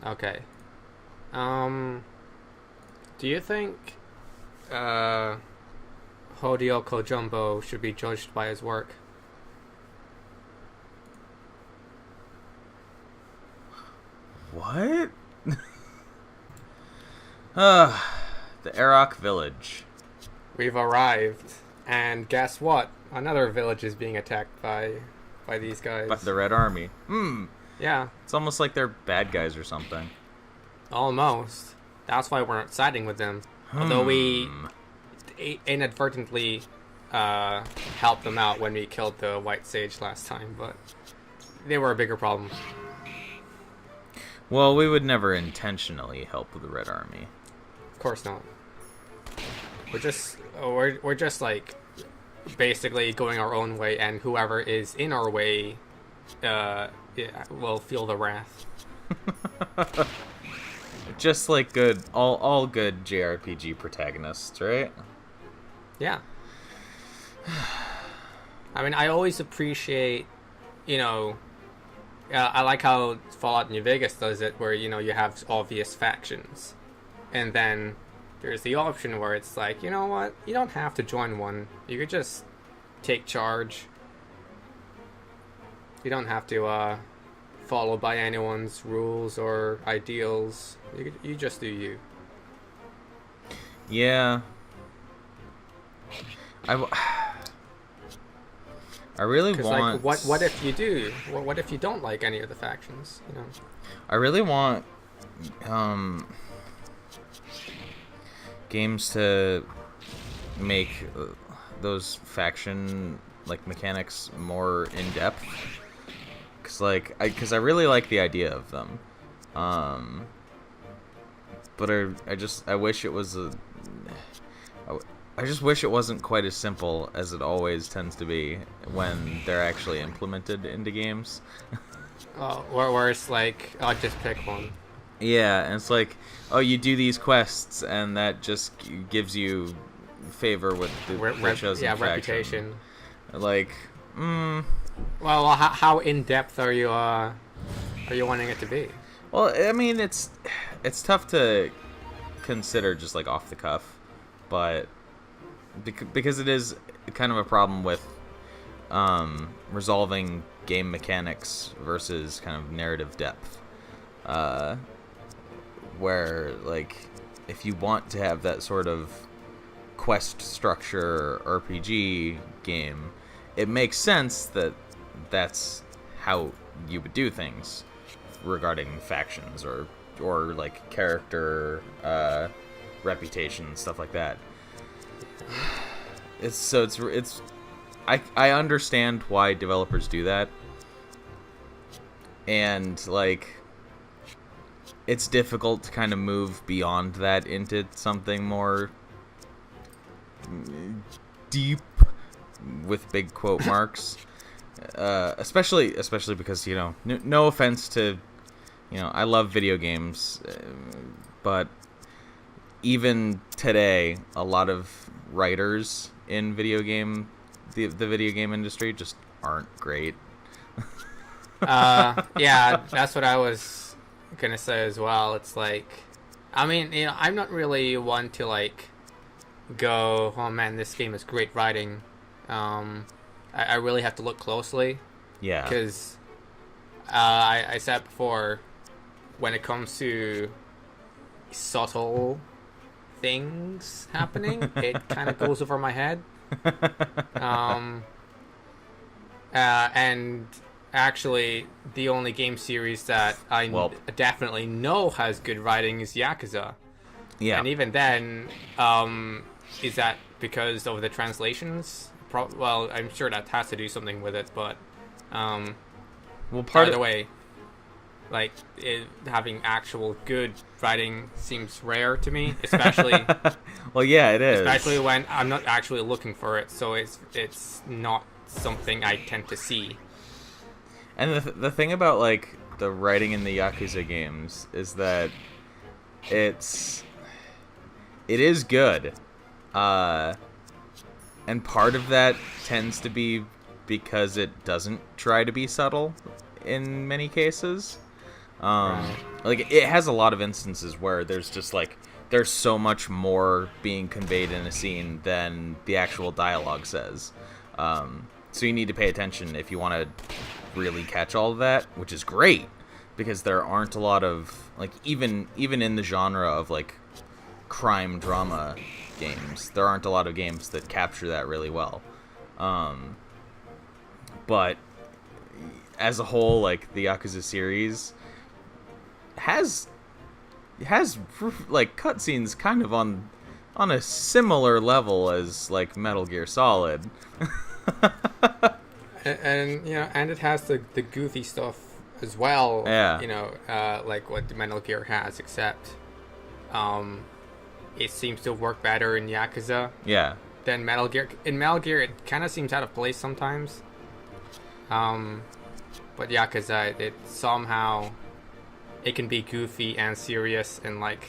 Okay. Um, do you think Hideo Kojumbo should be judged by his work? What? uh, the Arak village. We've arrived, and guess what? Another village is being attacked by these guys. But the Red Army. Yeah, It's almost like they're bad guys or something. almost. That's why we're not siding with them. Although we inadvertently helped them out when we killed the White Sage last time, but they were a bigger problem. Well, we would never intentionally help the Red Army. Of course not. We're just like basically going our own way, and whoever is in our way will feel the wrath. Just like all good JRPG protagonists, right? Yeah. I mean, I always appreciate, I like how Fallout New Vegas does it, where, you have obvious factions. And then there's the option where it's like, you know what? You don't have to join one. You could just take charge. You don't have to follow by anyone's rules or ideals. You just do you. Yeah. I really want... Like, what if you do? What if you don't like any of the factions? I really want games to make those faction mechanics more in depth, because I really like the idea of them, but I wish it was I just wish it wasn't quite as simple as it always tends to be when they're actually implemented into games. Where it's like, I'll just pick one. Yeah, and it's like, oh, you do these quests, and that just gives you favor with the chosen faction. Reputation. Like, Well, how in depth are you wanting it to be? Well, I mean, it's tough to consider just off the cuff, but because it is kind of a problem with resolving game mechanics versus kind of narrative depth. Where, if you want to have that sort of quest structure RPG game, it makes sense that how you would do things regarding factions or character reputation, stuff like that. I understand why developers do that, and it's difficult to kind of move beyond that into something more deep, with big quote marks. Especially because no offense to I love video games, but even today a lot of writers in the video game industry just aren't great. Yeah, that's what I was gonna say as well. It's like, I mean, I'm not really one to go, oh man, this game is great writing. I really have to look closely. Yeah. Because I said before, when it comes to subtle things happening, it kind of goes over my head. And actually, the only game series that I definitely know has good writing is Yakuza. Yeah. And even then, is that because of the translations? Well, I'm sure that has to do something with it, but either way, having actual good writing seems rare to me, especially. Well, yeah, it is. Especially when I'm not actually looking for it, so it's not something I tend to see. And the thing about the writing in the Yakuza games is that it is good, and part of that tends to be because it doesn't try to be subtle in many cases. Right. Like, it has a lot of instances where there's just like there's so much more being conveyed in a scene than the actual dialogue says. So you need to pay attention if you want to really catch all of that, which is great because there aren't a lot of like even in the genre of like crime drama games, there aren't a lot of games that capture that really well. But as a whole, like the Yakuza series has like cutscenes kind of on a similar level as like Metal Gear Solid. And you know, and it has the goofy stuff as well. Yeah. You know, like what the Metal Gear has, except it seems to work better in Yakuza Yeah. than Metal Gear. In Metal Gear, it kind of seems out of place sometimes. But Yakuza, it somehow it can be goofy and serious, and like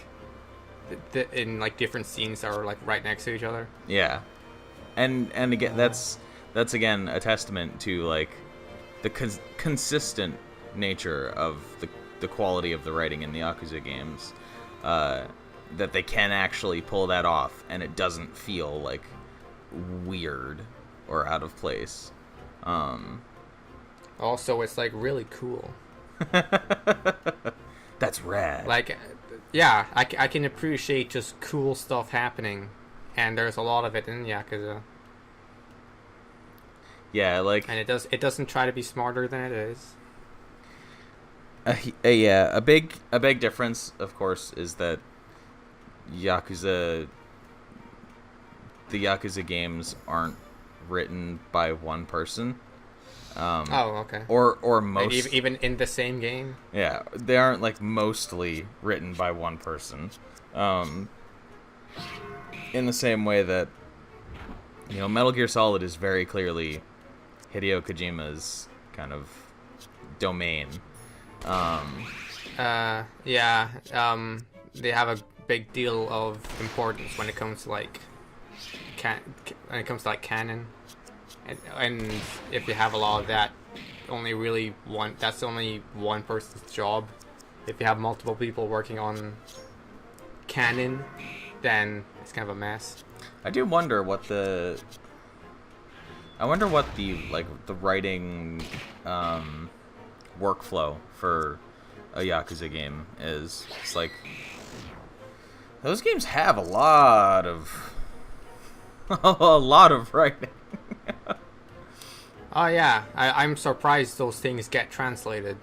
in like different scenes that are like right next to each other. Yeah. And again, that's again a testament to like the consistent nature of the quality of the writing in the Yakuza games, that they can actually pull that off and it doesn't feel like weird or out of place. Also, it's like really cool. That's rad. Like, yeah, I can appreciate just cool stuff happening, and there's a lot of it in Yakuza. Yeah, like, And it doesn't try to be smarter than it is. yeah, a big difference, of course, is that the Yakuza games aren't written by one person. Oh, okay. Or most, Like, even in the same game. yeah, they aren't like mostly written by one person. In the same way that, you know, Metal Gear Solid is very clearly Hideo Kojima's kind of domain. Yeah. They have a big deal of importance when it comes to like canon, and if you have a lot of that, that's only one person's job. If you have multiple people working on canon, then it's kind of a mess. I do wonder what the like the writing workflow for a Yakuza game is. It's like those games have a lot of writing. Oh yeah, I'm surprised those things get translated.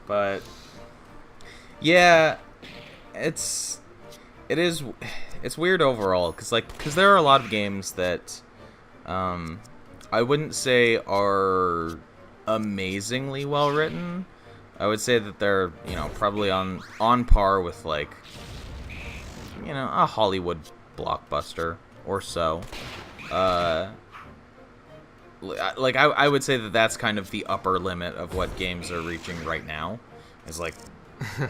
But yeah, it's weird overall because there are a lot of games that I wouldn't say are amazingly well written. I would say that they're, you know, probably on par with like, you know, a Hollywood blockbuster or so. Like I would say that that's kind of the upper limit of what games are reaching right now. Is like,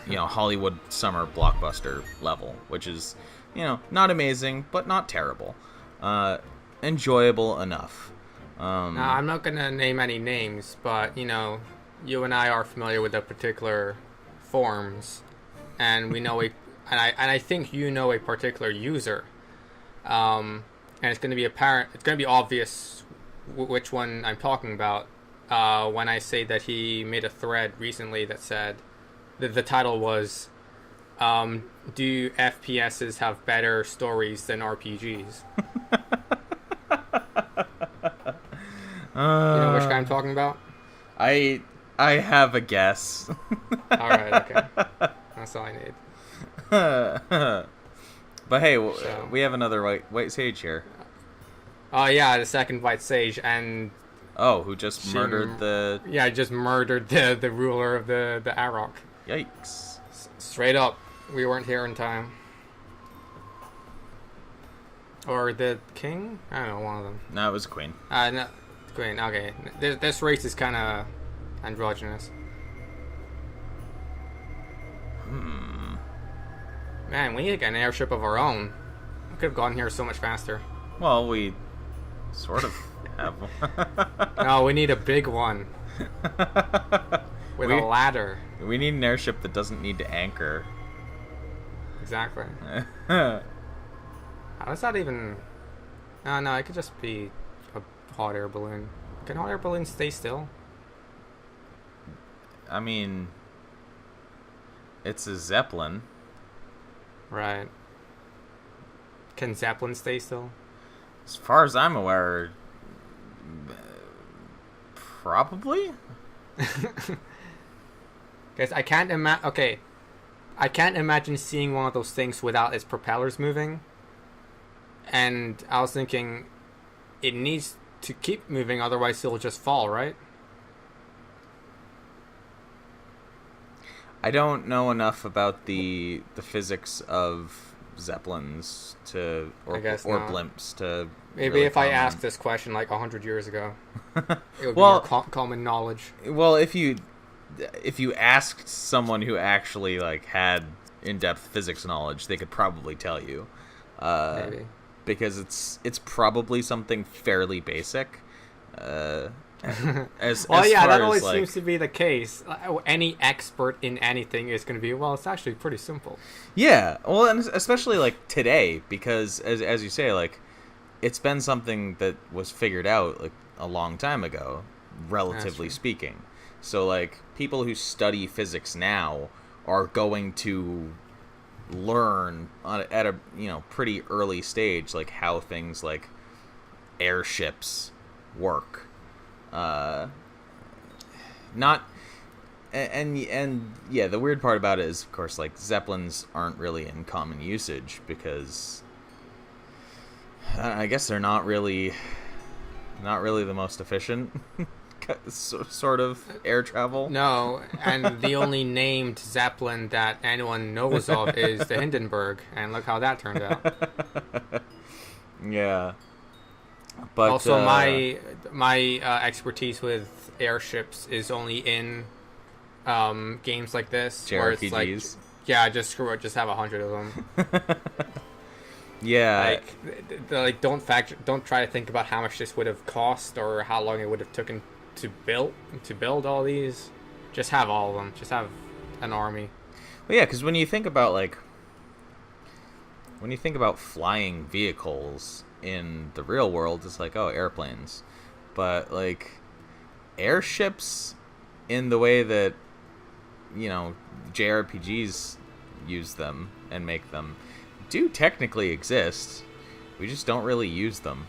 you know, Hollywood summer blockbuster level, which is, you know, not amazing but not terrible, enjoyable enough. Now, I'm not gonna name any names, but you know, you and I are familiar with the particular forms, and we know and I think you know a particular user, and it's gonna be apparent. It's gonna be obvious which one I'm talking about when I say that he made a thread recently that said the title was, "Do FPSs have better stories than RPGs?" You know which guy I'm talking about? I have a guess. All right, okay, that's all I need. But hey, we have another white sage here. Oh yeah, the second White Sage, and who just murdered the... Yeah, just murdered the ruler of the Arok. Yikes. Straight up, we weren't here in time. Or the king? I don't know, one of them. No, it was queen. No, queen. Okay, this race is kind of androgynous. Man, we need to get an airship of our own. We could have gone here so much faster. Well, we sort of have No, we need a big one with a ladder. We need an airship that doesn't need to anchor. Exactly. How does that even... No, it could just be a hot air balloon. Can hot air balloons stay still? I mean, it's a Zeppelin. Right. Can Zeppelins stay still? As far as I'm aware, probably. Guys, I can't imagine... Okay. I can't imagine seeing one of those things without its propellers moving. And I was thinking, it needs to keep moving, otherwise it'll just fall, right? I don't know enough about the physics of Zeppelins or blimps to. Maybe really if comment. I asked this question like 100 years ago, it would Well, be more common knowledge. Well, if you asked someone who actually like had in-depth physics knowledge, they could probably tell you. Maybe. Because it's probably something fairly basic. Well, as yeah, far that as, always like, seems to be the case. Any expert in anything is going to be, well, it's actually pretty simple. Yeah, well, and especially like today, because as you say, like it's been something that was figured out like a long time ago, relatively speaking. So like people who study physics now are going to learn at a pretty early stage like how things like airships work. Not and yeah, the weird part about it is, of course, like Zeppelins aren't really in common usage because I guess they're not really the most efficient sort of air travel. No, and the only named Zeppelin that anyone knows of is the Hindenburg, and look how that turned out. Yeah. But also, my expertise with airships is only in games like this, JRPGs. where it's like, yeah, just screw it, just have 100 of them. Yeah. Like don't try to think about how much this would have cost or how long it would have taken to build all these. Just have all of them. Just have an army. Well, yeah, because when you think about flying vehicles in the real world, it's like, oh, airplanes. But like airships, in the way that JRPGs use them and make them, do technically exist. We just don't really use them.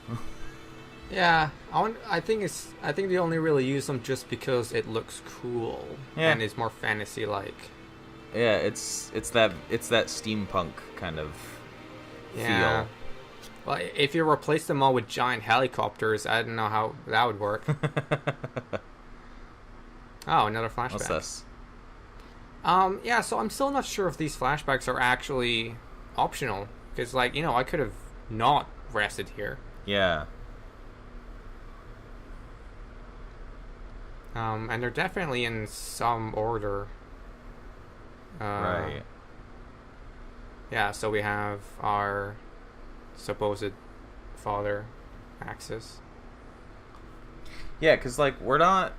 Yeah, I think they only really use them just because it looks cool and is more fantasy-like. Yeah, it's that steampunk kind of feel. Well, if you replace them all with giant helicopters, I don't know how that would work. Oh, another flashback. What's this? Yeah, so I'm still not sure if these flashbacks are actually optional. Because, like, I could have not rested here. Yeah. And they're definitely in some order. Right. Yeah, so we have our supposed father, Axis. Yeah, because, like, we're not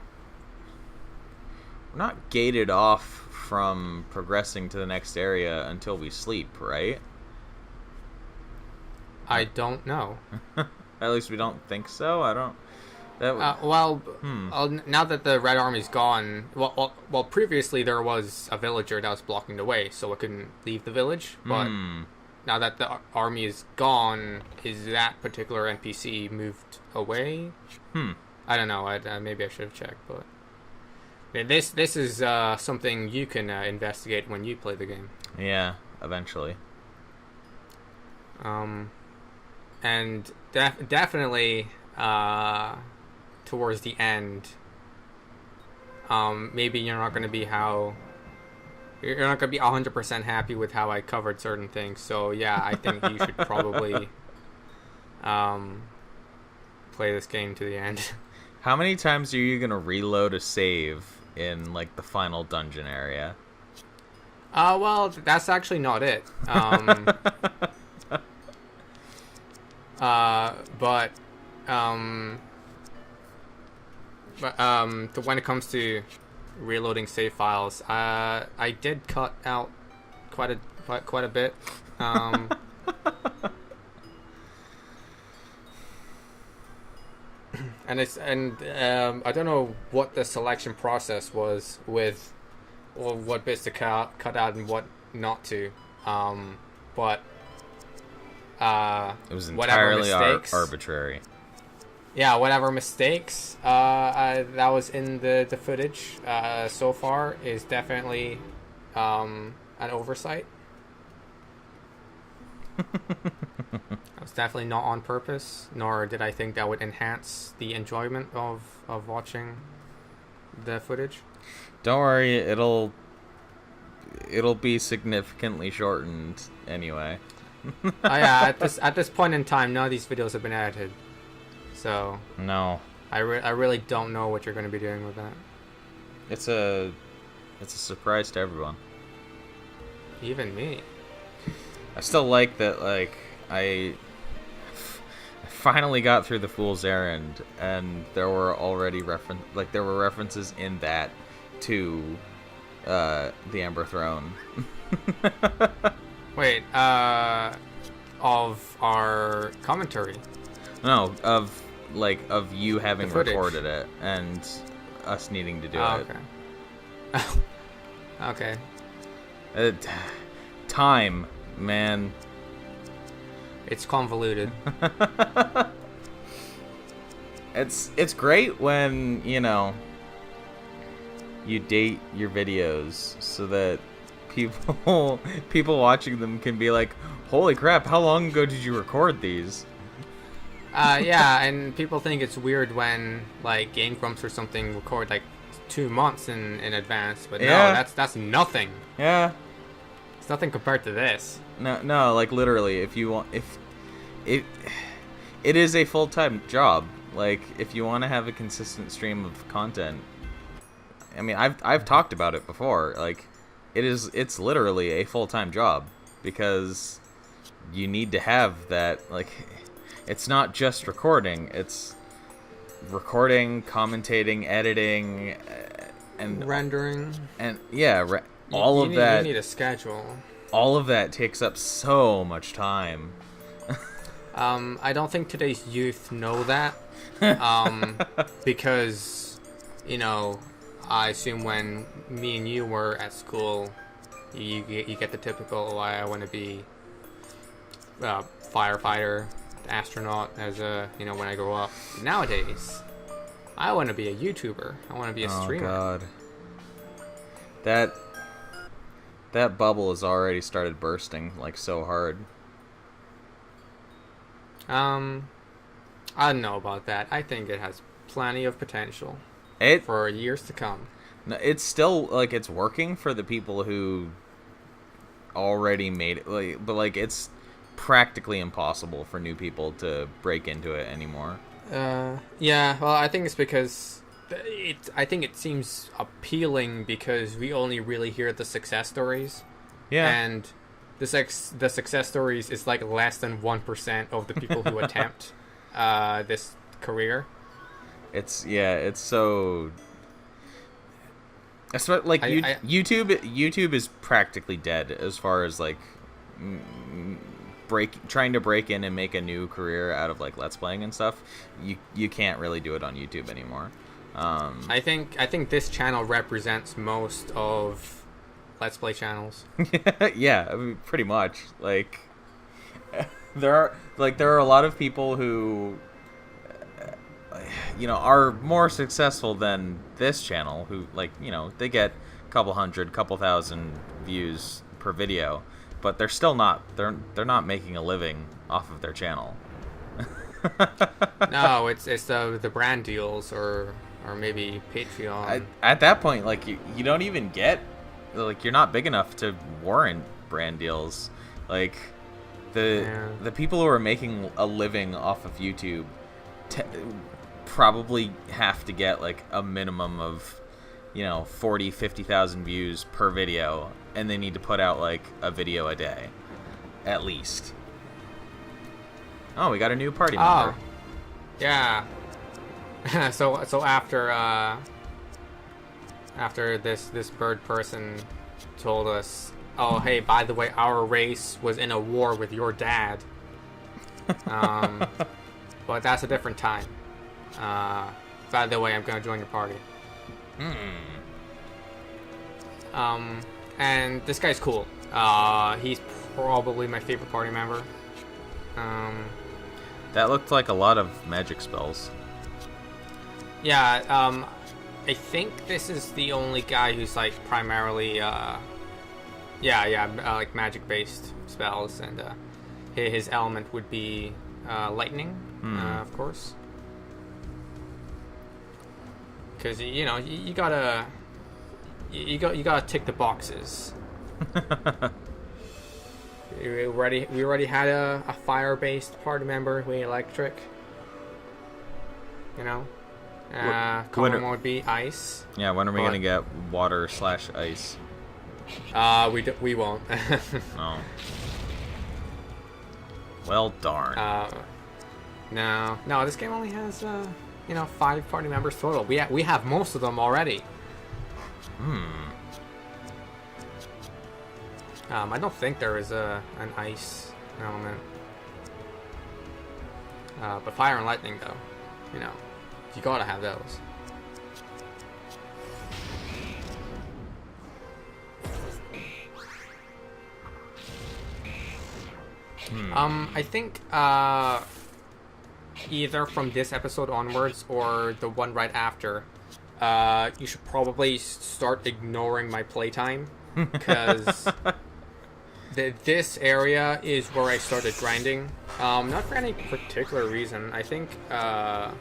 gated off from progressing to the next area until we sleep, right? I don't know. At least we don't think so. I don't. Now that the Red Army's gone, well, previously there was a villager that was blocking the way, so I couldn't leave the village. But now that the army is gone, is that particular NPC moved away? I don't know. Maybe I should have checked, but this is something you can investigate when you play the game. Yeah, eventually. And definitely towards the end, maybe you're not going to be 100% happy with how I covered certain things. So yeah, I think you should probably play this game to the end. How many times are you going to reload a save in like the final dungeon area? Well, that's actually not it. But But when it comes to reloading save files, I did cut out quite a bit. And I don't know what the selection process was with, or what bits to cut out and what not to. But It was whatever entirely mistakes, arbitrary. yeah, whatever mistakes that was in the footage so far is definitely an oversight. It's definitely not on purpose, nor did I think that would enhance the enjoyment of watching the footage. Don't worry, it'll be significantly shortened anyway. Oh yeah, at this point in time, none of these videos have been edited, so No, I really don't know what you're going to be doing with that. it's a surprise to everyone. Even me. I still like that. Like I finally got through the Fool's Errand, and there were already references in that to the Ember Throne. Wait, of our commentary. No, of you having The footage. recorded it and us needing to do it. Okay. Okay. Time, man. It's convoluted. It's great when, you date your videos so that people watching them can be like, holy crap, how long ago did you record these? Yeah, and people think it's weird when like Game Grumps or something record like 2 months in advance, but Yeah. no, that's nothing. Yeah. It's nothing compared to this. No, like literally, if it is a full-time job. Like, if you want to have a consistent stream of content, I mean, I've talked about it before. Like, it's literally a full-time job because you need to have that. Like, it's not just recording; it's recording, commentating, editing, and Rendering. and yeah, You need a schedule. All of that takes up so much time. I don't think today's youth know that. Because, I assume when me and you were at school, you get the typical, oh, I want to be a firefighter, astronaut, when I grow up. Nowadays, I want to be a YouTuber. I want to be a streamer. Oh God. That bubble has already started bursting, like, so hard. I don't know about that. I think it has plenty of potential for years to come. It's still, like, it's working for the people who already made it, but it's practically impossible for new people to break into it anymore. Yeah, well, I think it's because I think it seems appealing because we only really hear the success stories. Yeah. And the success stories is like less than 1% of the people who attempt this career. It's so. Like, YouTube is practically dead as far as like trying to break in and make a new career out of like Let's Playing and stuff. You can't really do it on YouTube anymore. I think this channel represents most of Let's Play channels. Yeah, I mean, pretty much. Like, there are a lot of people who are more successful than this channel who, they get a couple hundred, couple thousand views per video, but they're still not not making a living off of their channel. No, it's the brand deals or maybe Patreon. At that point, like, you don't even get, like, you're not big enough to warrant brand deals. Like, the people who are making a living off of YouTube probably have to get like a minimum of 40,000-50,000 views per video, and they need to put out like a video a day at least. Oh, we got a new party member. Yeah. so after this bird person told us, oh hey, by the way, our race was in a war with your dad. But that's a different time. By the way, I'm gonna join your party. And this guy's cool. He's probably my favorite party member. That looked like a lot of magic spells. Yeah, I think this is the only guy who's like primarily, like magic-based spells, and his element would be lightning, of course. Because you know you gotta tick the boxes. We already had a fire-based party member. We electric. You know. Common would be ice. Yeah, when are we gonna get water/ice? We won't. Oh. Well, darn. No. This game only has 5 party members total. We have most of them already. I don't think there is an ice element. But fire and lightning, though, you gotta have those. I think either from this episode onwards or the one right after, you should probably start ignoring my playtime, because this area is where I started grinding. Not for any particular reason. I think I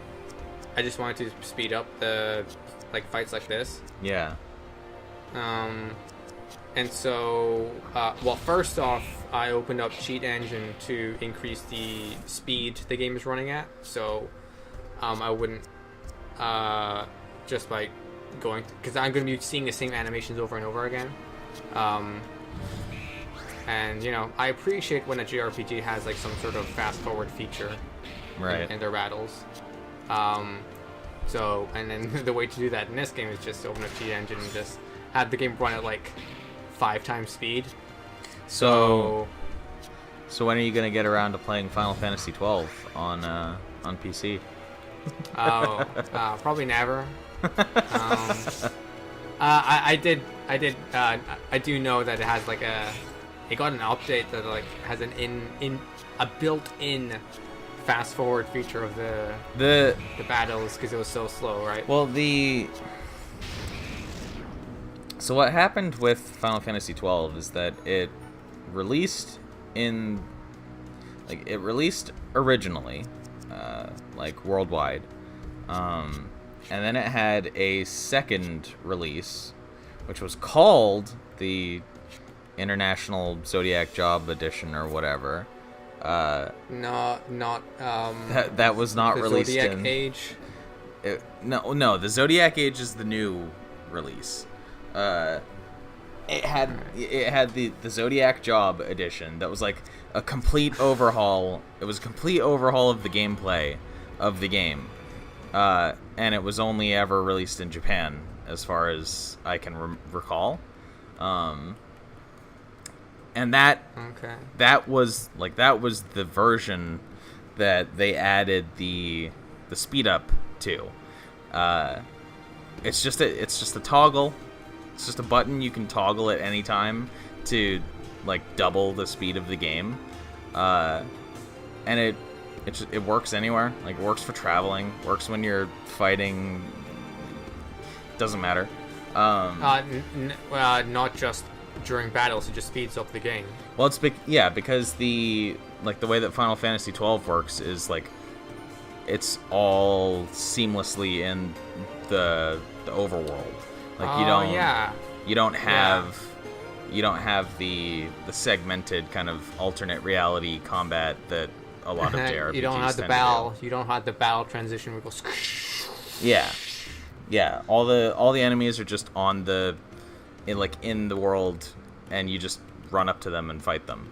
just wanted to speed up the fights like this. Yeah. And so, well, first off, I opened up Cheat Engine to increase the speed the game is running at. So, I wouldn't just by going, because I'm going to be seeing the same animations over and over again. And I appreciate when a JRPG has like some sort of fast forward feature, right, in their battles. So, and then the way to do that in this game is just open up Cheat Engine and just have the game run at like 5 times speed. So when are you gonna get around to playing Final Fantasy 12 on PC? Probably never. I do know that it has like it got an update that like has a built-in fast forward feature of the battles, because it was so slow, right? Well, so what happened with Final Fantasy 12 is that it released originally, worldwide, and then it had a second release, which was called the International Zodiac Job Edition or whatever. That was not the released Zodiac in Age. No, the Zodiac Age is the new release. It had the Zodiac Job Edition that was like a complete overhaul. It was a complete overhaul of the gameplay of the game, and it was only ever released in Japan, as far as I can recall. And that was the version that they added the speed up to. It's just a toggle. It's just a button you can toggle at any time to double the speed of the game, and it works anywhere. Like, it works for traveling, works when you're fighting. Doesn't matter. Not just during battles. It just speeds up the game. Well, because the way that Final Fantasy 12 works is it's all seamlessly in the overworld. You don't have the segmented kind of alternate reality combat that a lot of JRPGs you don't have the battle. You don't have the battle transition where it goes. Yeah. All the enemies are just in the world, and you just run up to them and fight them.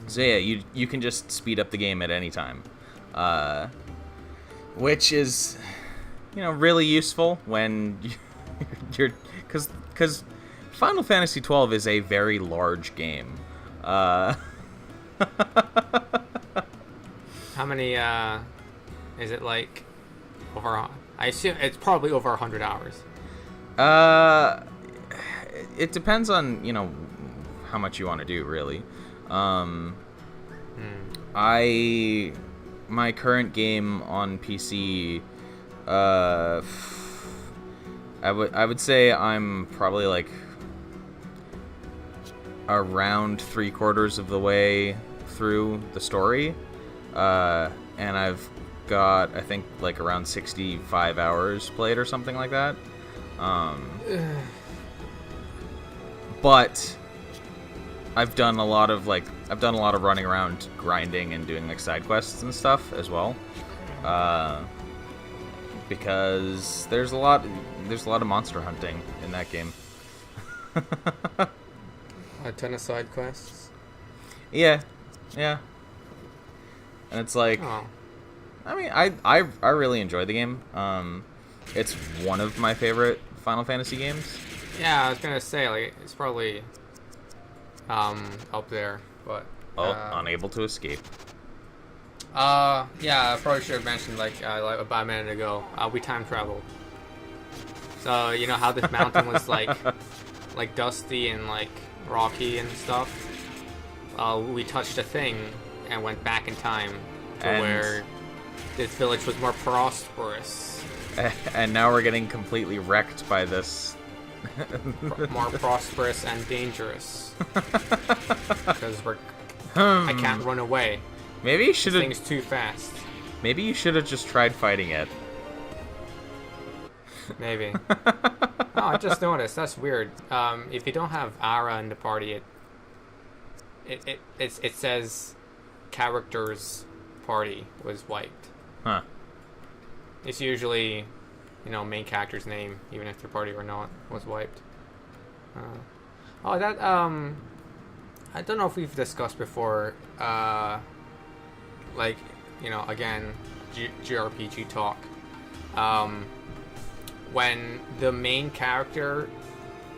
So yeah, you can just speed up the game at any time. which is, really useful when you're because Final Fantasy 12 is a very large game. How many? Is it like over? I assume it's probably over 100 hours. It depends on how much you want to do, really. My current game on PC, I would say I'm probably like around 3/4 of the way through the story, and I've got, I think, like around 65 hours played or something like that. But I've done a lot of running around grinding and doing like side quests and stuff as well, because there's a lot of monster hunting in that game. A ton of side quests. Yeah, and it's like, I mean, I really enjoy the game. It's one of my favorite Final Fantasy games. Yeah, I was gonna say, like, it's probably up there, but unable to escape. Yeah, I probably should have mentioned like about a minute ago. We time traveled. So you know how this mountain was like dusty and like rocky and stuff. We touched a thing and went back in time to where this village was more prosperous. And now we're getting completely wrecked by this. More prosperous and dangerous. Because I can't run away. Maybe you should have. This thing's too fast. Maybe you should have just tried fighting it. Maybe. Oh, I just noticed. That's weird. If you don't have Ara in the party, it says characters party was wiped. Huh. It's usually, main character's name, even if their party or not was wiped. I don't know if we've discussed before, again, JRPG talk. When the main character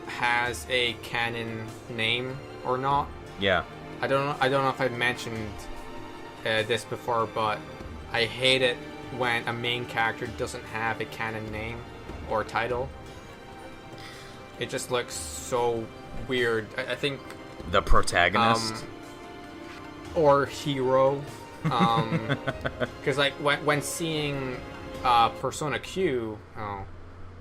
has a canon name or not. Yeah. I don't know if I've mentioned this before, but I hate it when a main character doesn't have a canon name or title. It just looks so weird. I think the protagonist or hero, because like when seeing Persona Q,